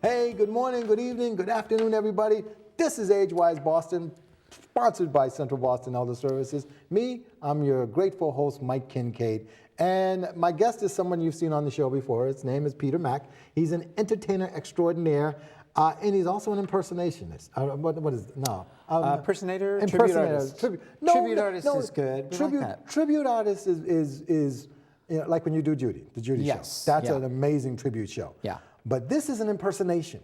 Hey, good morning, good evening, good afternoon, everybody. This is Age-Wise Boston, sponsored by Central Boston Elder Services. I'm your grateful host, Mike Kincaid. And my guest is someone you've seen on the show before. His name is Peter Mack. He's an entertainer extraordinaire, and he's also an impersonationist. What is it? No. Impersonator? Tribute artist. Tribute artist is good. We like that. Tribute artist is like when you do Judy, the Judy show. That's an amazing tribute show. Yeah. But this is an impersonation.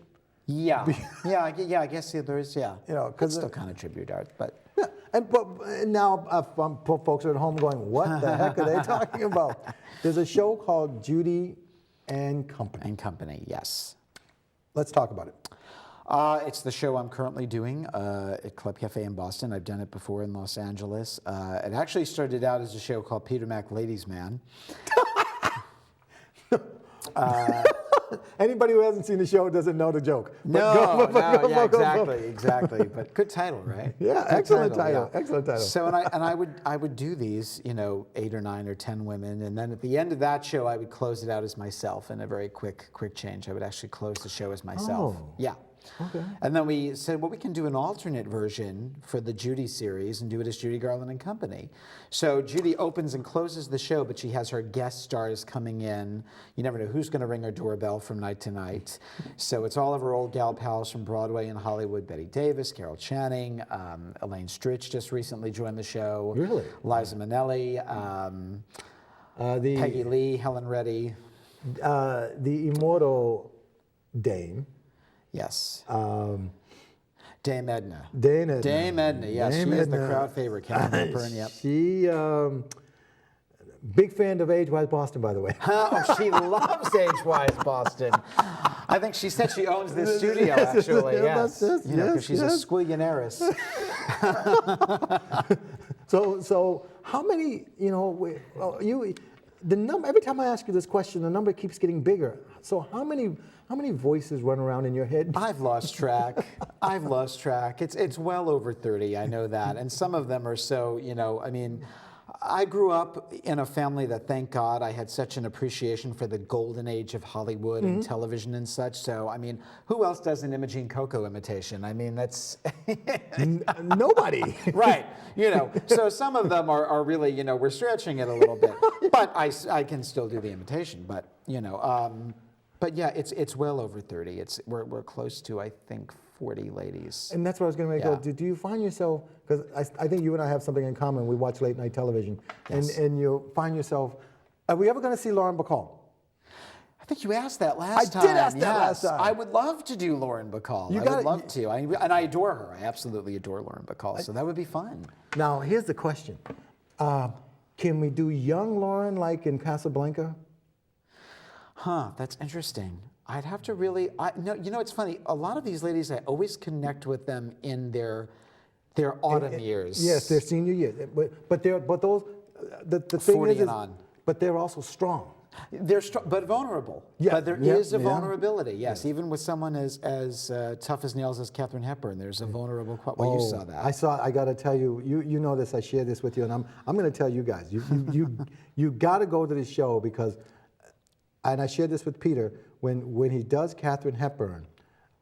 Yeah. I guess there is, You know, it's still kind of tribute art, but. Yeah, but now folks are at home going, what the heck are they talking about? There's a show called Judy and Company. And Company, yes. Let's talk about it. It's the show I'm currently doing at Club Cafe in Boston. I've done it before in Los Angeles. It actually started out as a show called Peter Mack Ladies Man. Anybody who hasn't seen the show doesn't know the joke. Exactly. But good title, right? Yeah, good excellent title. Yeah. Excellent title. So I would do these, 8 or 9 or 10 women, and then at the end of that show, I would close it out as myself in a very quick change. I would actually close the show as myself. Oh. Yeah. Okay. And then we said, well, we can do an alternate version for the Judy series and do it as Judy Garland and Company. So Judy opens and closes the show, but she has her guest stars coming in. You never know who's going to ring her doorbell from night to night. So it's all of her old gal pals from Broadway and Hollywood: Bette Davis, Carol Channing, Elaine Stritch just recently joined the show. Really? Liza Minnelli, Peggy Lee, Helen Reddy. The immortal Dame. Yes. Dame Edna. Dame Edna. Dame Edna, yes. She is the crowd favorite. Katharine Hepburn, yep. She, big fan of Age-Wise Boston, by the way. Oh, she loves Age-Wise Boston. I think she said she owns this studio, actually, yes. Because she's a squillionaires. So how many, the number, every time I ask you this question, the number keeps getting bigger. So how many voices run around in your head? I've lost track. It's well over 30, I know that. And some of them are so, I grew up in a family that, thank God, I had such an appreciation for the golden age of Hollywood and television and such. So, who else does an Imogene Coco imitation? That's... Nobody. Right. So some of them are really, we're stretching it a little bit. But I can still do the imitation. But, but yeah, it's well over 30. We're close to, I think, 40 ladies. And that's what I was going to make. Yeah. Do you find yourself, because I think you and I have something in common. We watch late night television. Yes. And you find yourself, are we ever going to see Lauren Bacall? I think you asked that last time. I did ask that last time. I would love to do Lauren Bacall. I would love to. And I adore her. I absolutely adore Lauren Bacall. So that would be fun. Now, here's the question. Can we do young Lauren like in Casablanca? Huh, that's interesting. I'd have to really, it's funny. A lot of these ladies, I always connect with them in their autumn years. Yes, their senior year. But those, the thing 40 is, and on. But they're also strong. They're strong, but vulnerable. Yeah, but there is a vulnerability, yes. Even with someone as tough as nails as Katharine Hepburn, there's a vulnerable quality. Well, you saw that. I got to tell you, you know this, I share this with you, and I'm going to tell you guys, you got to go to this show because, and I shared this with Peter, when he does Katharine Hepburn,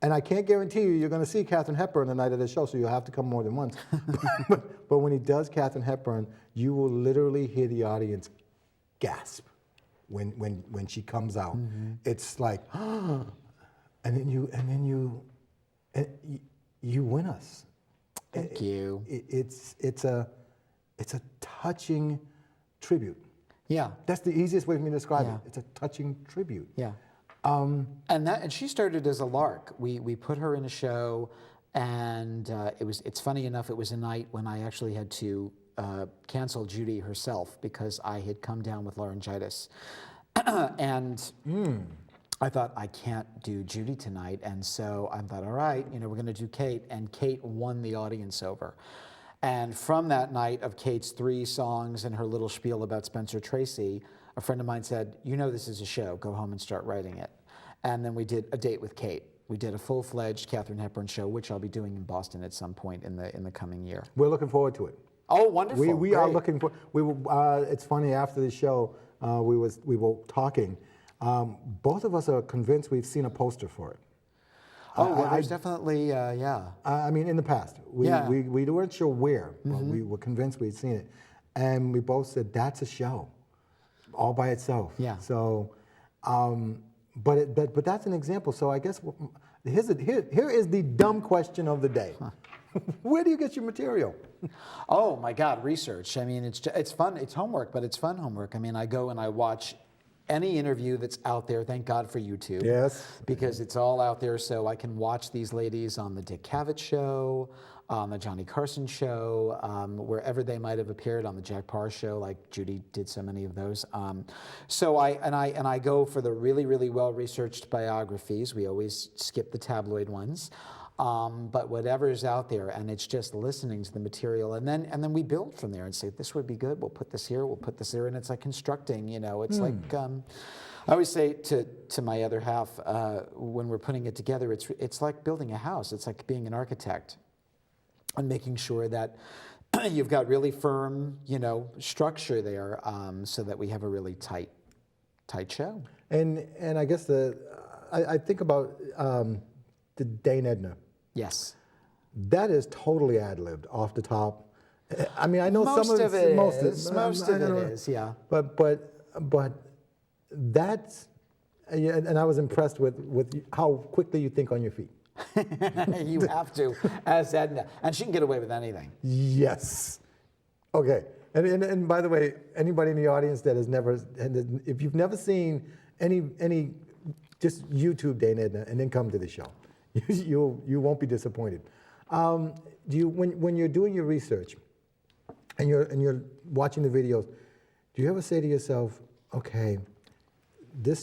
and I can't guarantee you're going to see Katharine Hepburn the night of the show, so you'll have to come more than once. but when he does Katharine Hepburn, you will literally hear the audience gasp when she comes out. Mm-hmm. It's like, and then you win us. Thank you. It's a touching tribute. Yeah. That's the easiest way for me to describe it. It's a touching tribute. Yeah. And she started as a lark. We put her in a show, and it's funny enough, it was a night when I actually had to cancel Judy herself because I had come down with laryngitis. And I thought, I can't do Judy tonight. And so I thought, all right, we're going to do Kate. And Kate won the audience over. And from that night of Kate's 3 songs and her little spiel about Spencer Tracy, a friend of mine said, this is a show, go home and start writing it. And then we did A Date with Kate. We did a full-fledged Katharine Hepburn show, which I'll be doing in Boston at some point in the coming year. We're looking forward to it. Oh, wonderful! We are looking for. We were. It's funny. After the show, we were talking. Both of us are convinced we've seen a poster for it. Oh, well, there's definitely, yeah. I mean, in the past, Yeah. we weren't sure where, but we were convinced we'd seen it, and we both said that's a show, all by itself. Yeah. So, but that's an example. So I guess here is the dumb question of the day: Where do you get your material? Oh my God, research. I mean, it's fun. It's homework, but it's fun homework. I mean, I go and I watch any interview that's out there. Thank God for YouTube. Yes. Because it's all out there, so I can watch these ladies on the Dick Cavett show, on the Johnny Carson show, wherever they might have appeared, on the Jack Parr show, like Judy did so many of those. So I go for the really, really well-researched biographies. We always skip the tabloid ones. But whatever's out there, and it's just listening to the material, and then we build from there and say, this would be good, we'll put this here, we'll put this there, and it's like constructing, it's like, I always say to my other half, when we're putting it together, it's like building a house, it's like being an architect, and making sure that you've got really firm, structure there, so that we have a really tight show. And I guess I think about the Dane Edna. Yes. That is totally ad-libbed, off the top. I mean, I know Most some of it most is. Most of it is, yeah. But that's, and I was impressed with how quickly you think on your feet. You have to, as Edna, and she can get away with anything. Yes. Okay. And by the way, anybody in the audience that has never, and if you've never seen any, just YouTube Dane Edna and then come to the show. You won't be disappointed. Do you when you're doing your research and you're watching the videos, do you ever say to yourself, okay,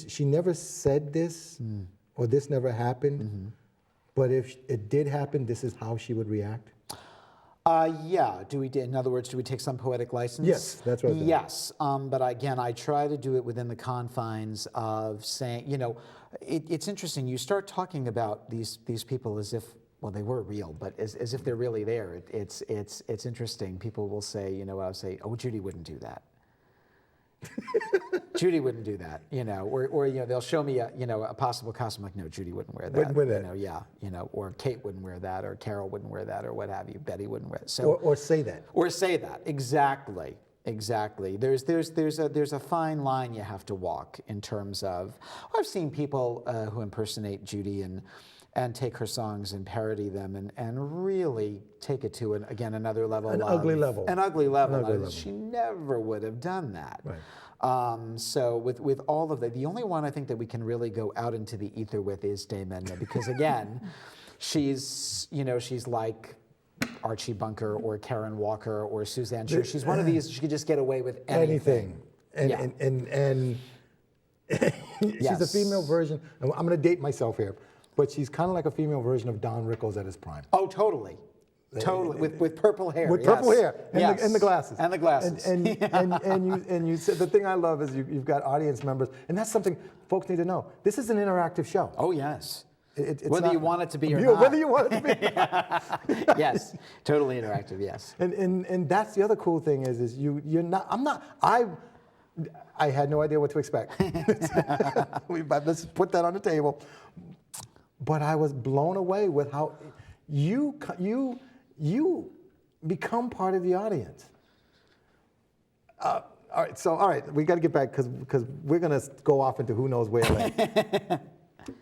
she never said this or this never happened, but if it did happen, this is how she would react? Yeah. In other words, do we take some poetic license? Yes, that's what. Yes, but again, I try to do it within the confines of saying, it's interesting. You start talking about these people as if, well, they were real, but as if they're really there. It's interesting. People will say, I'll say, oh, Judy wouldn't do that. Judy wouldn't do that, or they'll show me a possible costume, like, no, Judy wouldn't wear that. Wouldn't wear that. Or Kate wouldn't wear that, or Carol wouldn't wear that, or what have you. Betty wouldn't wear it. So, or say that. Or say that, exactly. There's a fine line you have to walk in terms of. I've seen people who impersonate Judy and take her songs and parody them and really take it to another level. An ugly level. An ugly level. She never would have done that. Right. So with all of that, the only one I think that we can really go out into the ether with is Dame Edna, because again, she's like Archie Bunker or Karen Walker or Suzanne Scher. She's one of these. She could just get away with anything. And she's a female version. I'm going to date myself here, but she's kind of like a female version of Don Rickles at his prime. Oh, totally. Totally, with purple hair. With purple hair and the glasses. And the glasses. And you said the thing I love is you've got audience members, and that's something folks need to know. This is an interactive show. Oh yes. It's whether not, you want it to be or not. Whether you want it to be. Yes, totally interactive. Yes. And that's the other cool thing is you're not. I'm not. I had no idea what to expect. Let's put that on the table. But I was blown away with how you become part of the audience. All right, we got to get back because we're going to go off into who knows where.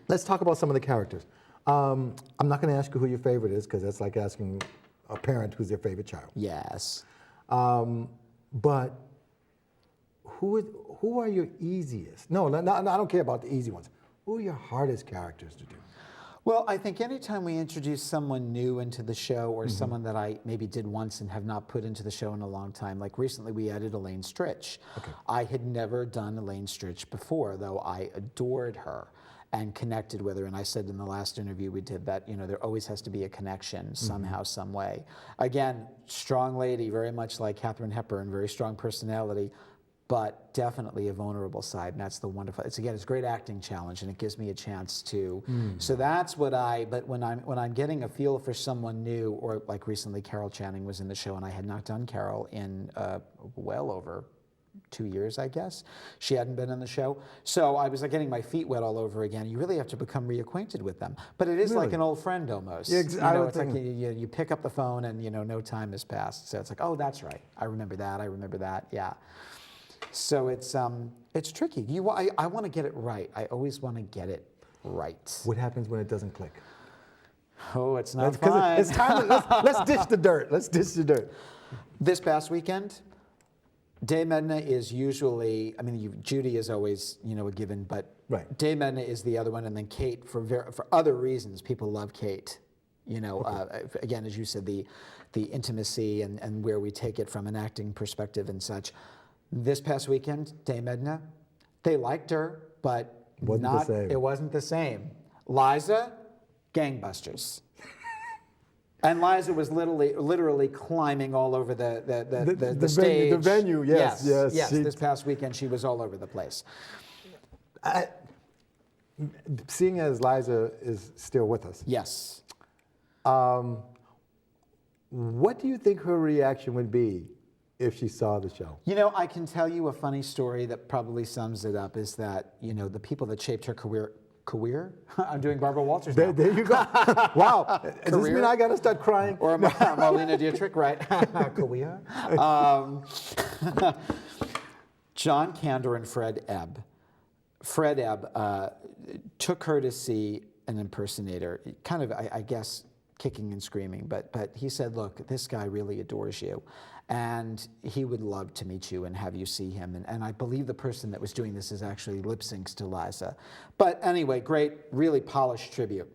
Let's talk about some of the characters. I'm not going to ask you who your favorite is because that's like asking a parent who's their favorite child. Yes. But who are your easiest? No, I don't care about the easy ones. Who are your hardest characters to do? Well, I think anytime we introduce someone new into the show or someone that I maybe did once and have not put into the show in a long time, like recently we added Elaine Stritch. Okay. I had never done Elaine Stritch before, though I adored her and connected with her. And I said in the last interview we did that, there always has to be a connection somehow, some way. Again, strong lady, very much like Katharine Hepburn, very strong personality, but definitely a vulnerable side, and that's the wonderful. It's a great acting challenge, and it gives me a chance to. So that's what But when I'm getting a feel for someone new, or like recently, Carol Channing was in the show, and I had not done Carol in well over 2 years, I guess. She hadn't been on the show. So I was like getting my feet wet all over again. You really have to become reacquainted with them. But it is like Really? an old friend almost. Yeah, You I know, would it's like think- you pick up the phone and, no time has passed. So it's like, oh, that's right. I remember that. Yeah. So it's tricky. I want to get it right. I always want to get it right. What happens when it doesn't click? Oh, it's not 'Cause fun. it's time. Let's ditch the dirt. Let's ditch the dirt. This past weekend, Dame Edna is usually, Judy is always, a given, but Right. Dame Edna is the other one, and then Kate, for other reasons, people love Kate. Again, as you said, the intimacy and where we take it from an acting perspective and such. This past weekend, Dame Edna, they liked her, but Wasn't the same. It wasn't the same. Liza, gangbusters. And Liza was literally climbing all over the stage. The venue, yes. Yes. She- This past weekend, she was all over the place. Seeing as Liza is still with us, Yes. what do you think her reaction would be if she saw the show? I can tell you a funny story that probably sums it up. Is that the people that shaped her career? I'm doing Barbara Walters now. There you go. Wow. Does this Career? mean I got to start crying? Or Marlena Dietrich, right? Career. John Kander and Fred Ebb. Fred Ebb took her to see an impersonator, kind of, I guess, kicking and screaming, but he said, look, this guy really adores you, and he would love to meet you and have you see him. And I believe the person that was doing this is actually lip syncs to Liza. But anyway, great, really polished tribute.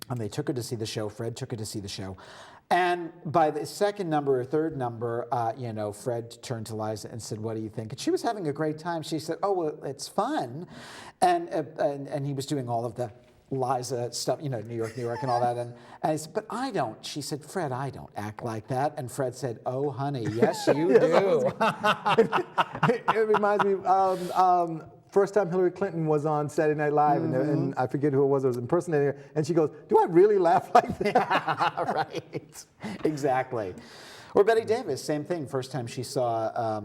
And they took her to see the show. Fred took her to see the show. And by the second number or third number, Fred turned to Liza and said, what do you think? And she was having a great time. She said, oh, well, it's fun. And he was doing all of the Liza stuff, New York, and all that. And I said, but I don't. She said, Fred, I don't act like that. And Fred said, oh, honey, yes, you do. It reminds me of first time Hillary Clinton was on Saturday Night Live, and I forget who it was impersonating her, and she goes, do I really laugh like that? Right, exactly. Or Betty Davis, same thing. First time she saw,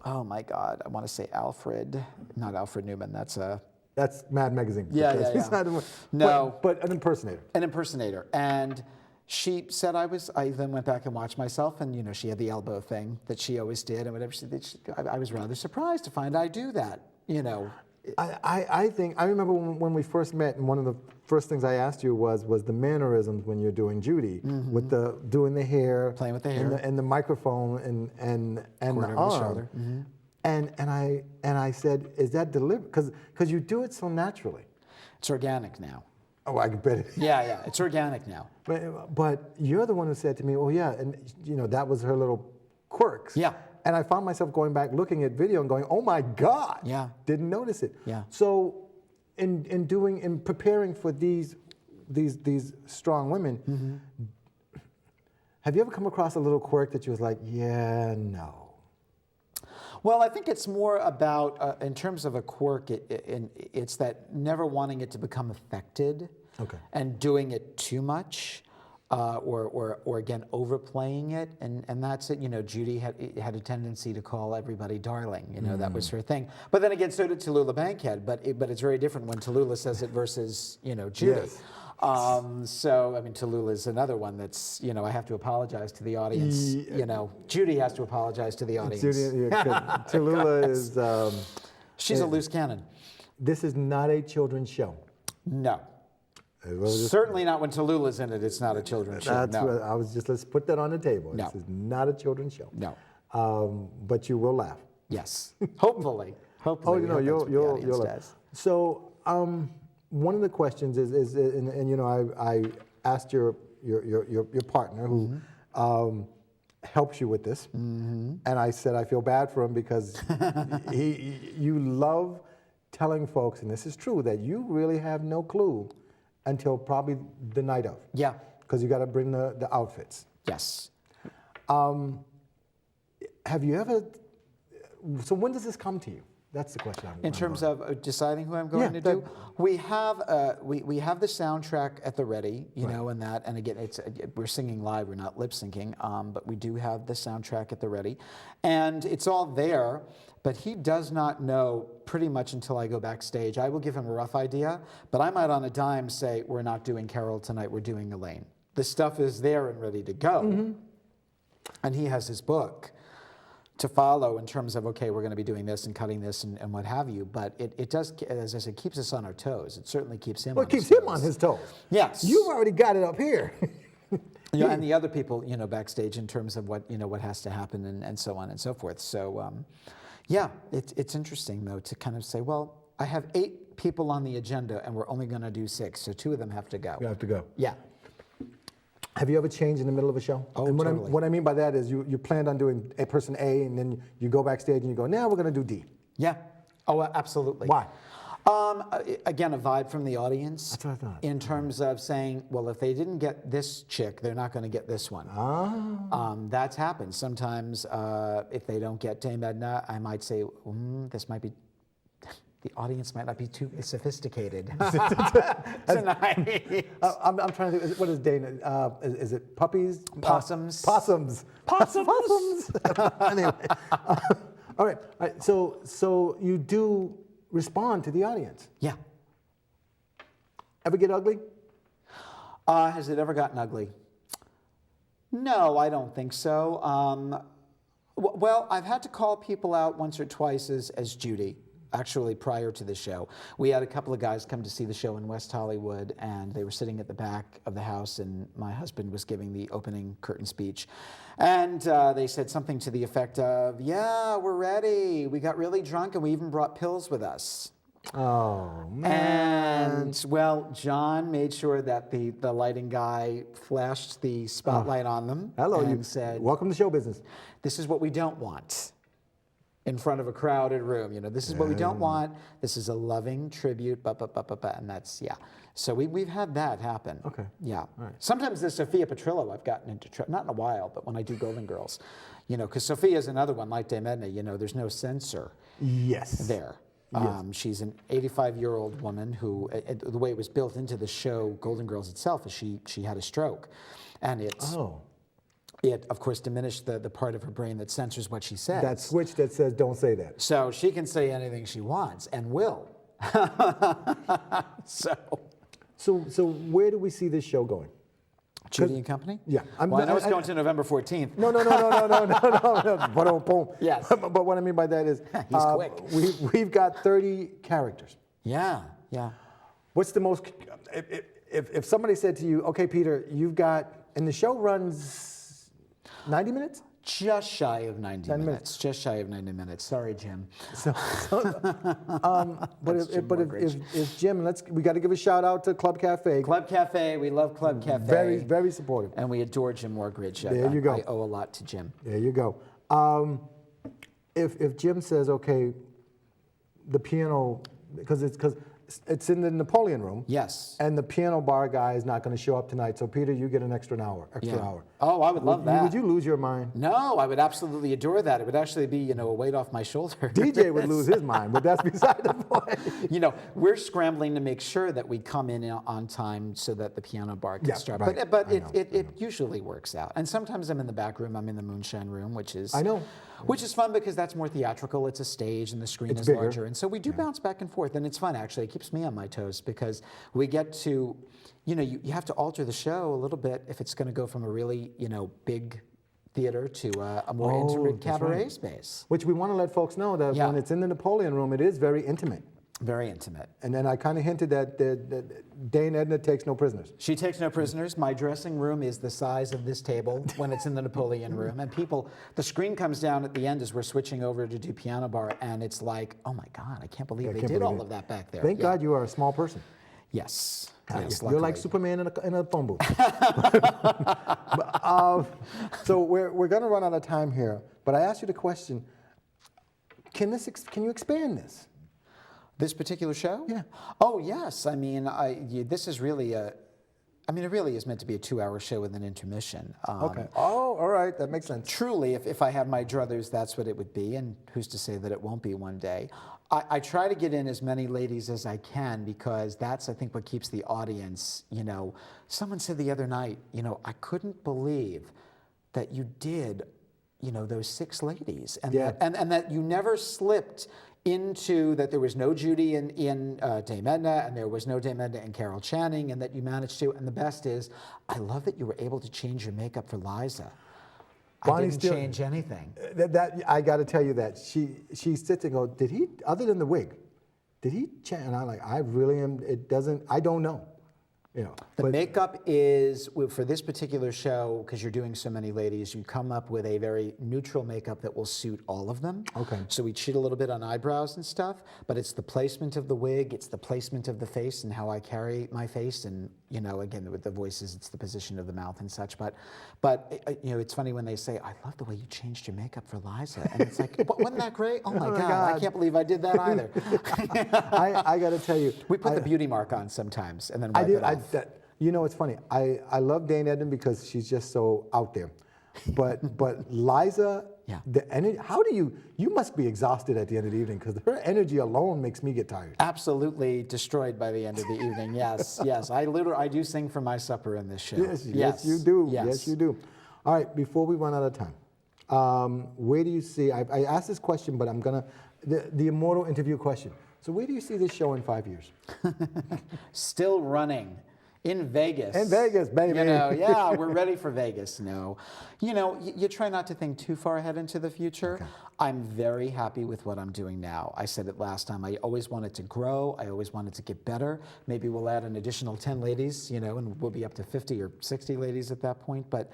oh my God, I want to say not Alfred Newman, That's Mad Magazine. Yeah. He's not No. but an impersonator. An impersonator. And she said I then went back and watched myself, and she had the elbow thing that she always did, and whatever she did, I was rather surprised to find I do that, I think, I remember when we first met, and one of the first things I asked you was the mannerisms when you're doing Judy, with doing the hair. Playing with the hair. And the microphone and the Corner arm. of the shoulder. And I said, is that deliberate? Because you do it so naturally. It's organic now. Oh, I can bet it. Yeah, it's organic now. But you're the one who said to me, oh yeah, and that was her little quirks. Yeah. And I found myself going back, looking at video and going, oh my God. Yeah. Didn't notice it. Yeah. So in preparing for these strong women, have you ever come across a little quirk that you was like, yeah, no? Well, I think it's more about, in terms of a quirk, it's that never wanting it to become affected, Okay. and doing it too much, or again overplaying it, and that's it. Judy had a tendency to call everybody darling. That was her thing. But then again, so did Tallulah Bankhead. But it's very different when Tallulah says it versus Judy. Yes. Tallulah is another one that's, I have to apologize to the audience. Judy has to apologize to the audience. Tallulah is. She's a loose cannon. This is not a children's show. No. Certainly not when Tallulah's in it. It's not a children's show. That's No. what I was just. Let's put that on the table. No. This is not a children's show. No. But you will laugh. Yes. Hopefully. Hopefully. we hope that's what the you'll audience laugh. does. So one of the questions is I asked your partner who helps you with this, and I said I feel bad for him because you love telling folks, and this is true, that you really have no clue until probably the night of. Yeah. Because you got to bring the outfits. Yes. Have you ever? So when does this come to you? That's the question. In terms of deciding who I'm going to do, we have we have the soundtrack at the ready, you know, and that, and again, we're singing live, we're not lip syncing, but we do have the soundtrack at the ready, and it's all there. But he does not know pretty much until I go backstage. I will give him a rough idea, but I might on a dime say, we're not doing Carol tonight, we're doing Elaine. The stuff is there and ready to go, and he has his book to follow in terms of, okay, we're going to be doing this and cutting this and what have you. But it does, as I said, keeps us on our toes. It certainly keeps him on his toes. Well, it keeps him on his toes. Yes. You've already got it up here. You know, and the other people, you know, backstage in terms of what, you know, what has to happen and so on and so forth. So, yeah, it's interesting, though, to kind of say, well, I have 8 people on the agenda and we're only going to do 6, so 2 of them have to go. You have to go. Yeah. Have you ever changed in the middle of a show? Oh, and totally. What I mean by that is you planned on doing a person A, and then you go backstage and you go, now we're going to do D. Yeah. Oh, absolutely. Why? Again, a vibe from the audience. That's what I thought. In terms of saying, well, if they didn't get this chick, they're not going to get this one. That's happened. Sometimes if they don't get Dame Edna, I might say, this might be, the audience might not be too sophisticated tonight. I'm trying to think, what is Dana? Is it puppies? Possums. Possums. Possums. Anyway. All right. So you do respond to the audience. Yeah. Ever get ugly? Has it ever gotten ugly? No, I don't think so. Well, I've had to call people out once or twice as Judy. Actually, prior to the show, we had a couple of guys come to see the show in West Hollywood, and they were sitting at the back of the house, and my husband was giving the opening curtain speech, and they said something to the effect of, "Yeah, we're ready. We got really drunk, and we even brought pills with us." Oh, man. And, well, John made sure that the lighting guy flashed the spotlight on them. Hello, and you said, welcome to show business. "This is what we don't want in front of a crowded room. You know, this is what we don't want. This is a loving tribute, and that's, yeah." So we've had that happen. Okay. Yeah. Sometimes the Sophia Petrillo I've gotten into trouble, not in a while, but when I do Golden Girls, you know, because Sophia is another one, like Dame Edna, you know, there's no censor Yes. there. She's an 85-year-old woman who, the way it was built into the show Golden Girls itself is she had a stroke. And it, of course, diminished the part of her brain that censors what she says. That switch that says don't say that. So she can say anything she wants and will. So where do we see this show going? Judy and Company? Yeah. Well, I know it's going to November 14th. No. Boom. Yes. But what I mean by that is He's quick. We've got 30 characters. Yeah. What's the most, if somebody said to you, okay, Peter, you've got, and the show runs 90 minutes? Just shy of 90 10 minutes. Just shy of 90 minutes. Sorry, Jim. But if Jim, we got to give a shout out to Club Cafe. Club Cafe, we love Club Cafe. Very, very supportive. And we adore Jim Morgridge. There you go. I owe a lot to Jim. There you go. If Jim says, okay, the piano, because it's in the Napoleon room. Yes. And the piano bar guy is not going to show up tonight. So Peter, you get an extra hour. Oh, I would love that. Would you lose your mind? No, I would absolutely adore that. It would actually be, you know, a weight off my shoulder. DJ would lose his mind, but that's beside the point. You know, we're scrambling to make sure that we come in on time so that the piano bar can start. Right. But it usually works out. And sometimes I'm in the back room. I'm in the Moonshine Room, which is which is fun because that's more theatrical. It's a stage and the screen is bigger. larger. And so we do bounce back and forth. And it's fun, actually. It keeps me on my toes because we get to, you know, you have to alter the show a little bit if it's going to go from a really, you know, big theater to a more intimate cabaret space. Which we want to let folks know that when it's in the Napoleon Room, it is very intimate. Very intimate. And then I kind of hinted that Dame Edna takes no prisoners. She takes no prisoners. My dressing room is the size of this table when it's in the Napoleon Room. And the screen comes down at the end as we're switching over to do piano bar, and it's like, oh my God, I can't believe they did all of that back there. Thank God you are a small person. Yes. You're like Superman in a phone booth. So we're going to run out of time here, but I asked you the question, can you expand this? This particular show? Yeah. Oh, yes. I mean, this is really I mean, it really is meant to be a 2-hour show with an intermission. Okay. Oh, all right. That makes sense. Truly, if I had my druthers, that's what it would be, and who's to say that it won't be one day. I try to get in as many ladies as I can because that's, I think, what keeps the audience, Someone said the other night, I couldn't believe that you did, those 6 ladies, and, Yeah. and that you never slipped into that there was no Judy in Dame Edna, and there was no Dame Edna in Carol Channing, and that you managed to. And the best is, I love that you were able to change your makeup for Liza. Bonnie I didn't still- change anything. That I got to tell you that she sits and goes, did he, other than the wig, did he change? And I'm like, I really am. It doesn't. I don't know. The makeup is, for this particular show, because you're doing so many ladies, you come up with a very neutral makeup that will suit all of them. Okay. So we cheat a little bit on eyebrows and stuff, but it's the placement of the wig, it's the placement of the face and how I carry my face, and again with the voices, it's the position of the mouth and such. But it's funny when they say, "I love the way you changed your makeup for Liza," and it's like, wasn't that great? Oh my God, I can't believe I did that either. I got to tell you, We put the beauty mark on sometimes, and then wipe I do. it off. It's funny. I love Dane Edna because she's just so out there, but Liza, Yeah. the energy. How do you must be exhausted at the end of the evening because her energy alone makes me get tired. Absolutely destroyed by the end of the evening. Yes, yes. I do sing for my supper in this show. Yes, you do. Yes. Yes, you do. All right, before we run out of time, where do you see? I asked this question, but I'm gonna the immortal interview question. So where do you see this show in 5 years? Still running. In Vegas. In Vegas, baby. Yeah, we're ready for Vegas. No. You try not to think too far ahead into the future. Okay. I'm very happy with what I'm doing now. I said it last time. I always wanted to grow. I always wanted to get better. Maybe we'll add an additional 10 ladies, and we'll be up to 50 or 60 ladies at that point. But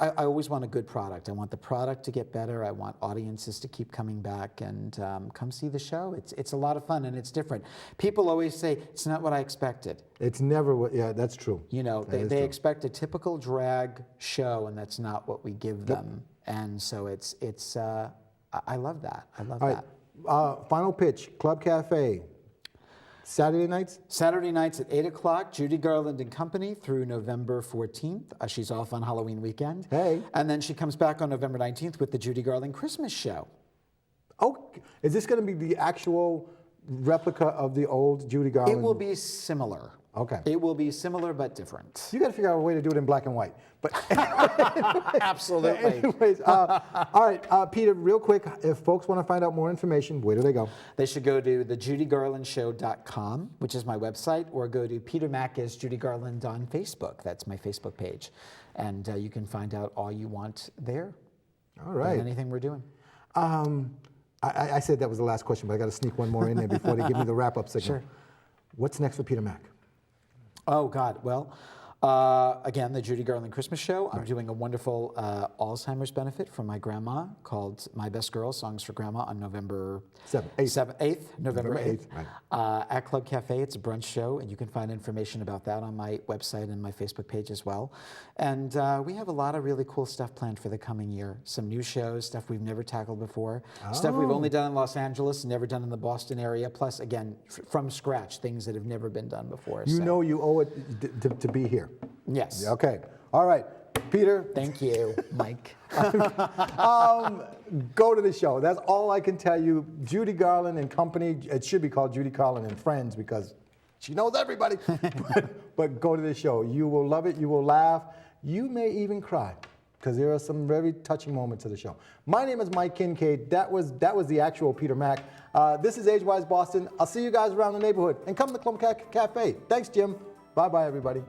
I always want a good product. I want the product to get better. I want audiences to keep coming back and come see the show. It's a lot of fun and it's different. People always say, it's not what I expected. It's never what. Yeah, that's true. They expect a typical drag show, and that's not what we give them. And so I love that. I love that. All right, final pitch, Club Cafe, Saturday nights? Saturday nights at 8 o'clock, Judy Garland and Company through November 14th. She's off on Halloween weekend. Hey. And then she comes back on November 19th with the Judy Garland Christmas show. Oh, is this going to be the actual replica of the old Judy Garland? It will be similar. Okay. It will be similar but different. You got to figure out a way to do it in black and white. But Absolutely. anyways, all right, Peter, real quick, if folks want to find out more information, where do they go? They should go to thejudygarlandshow.com, which is my website, or go to Peter Mack as Judy Garland on Facebook. That's my Facebook page. And you can find out all you want there. All right. About anything we're doing. I said that was the last question, but I got to sneak one more in there before they give me the wrap-up signal. Sure. What's next for Peter Mack? Oh, God. Well, again, the Judy Garland Christmas show. I'm doing a wonderful Alzheimer's benefit for my grandma called My Best Girl, Songs for Grandma on November 8th, November 8th. Right. At Club Cafe. It's a brunch show, and you can find information about that on my website and my Facebook page as well. And we have a lot of really cool stuff planned for the coming year. Some new shows, stuff we've never tackled before, stuff we've only done in Los Angeles, never done in the Boston area, plus, again, from scratch, things that have never been done before. You know you owe it to be here. Yes. Okay. All right. Peter. Thank you, Mike. Go to the show. That's all I can tell you. Judy Garland and Company. It should be called Judy Garland and Friends because she knows everybody. but go to the show. You will love it. You will laugh. You may even cry because there are some very touching moments of the show. My name is Mike Kincaid. That was the actual Peter Mack. This is Age Wise Boston. I'll see you guys around the neighborhood. And come to Club Cafe. Thanks, Jim. Bye-bye, everybody.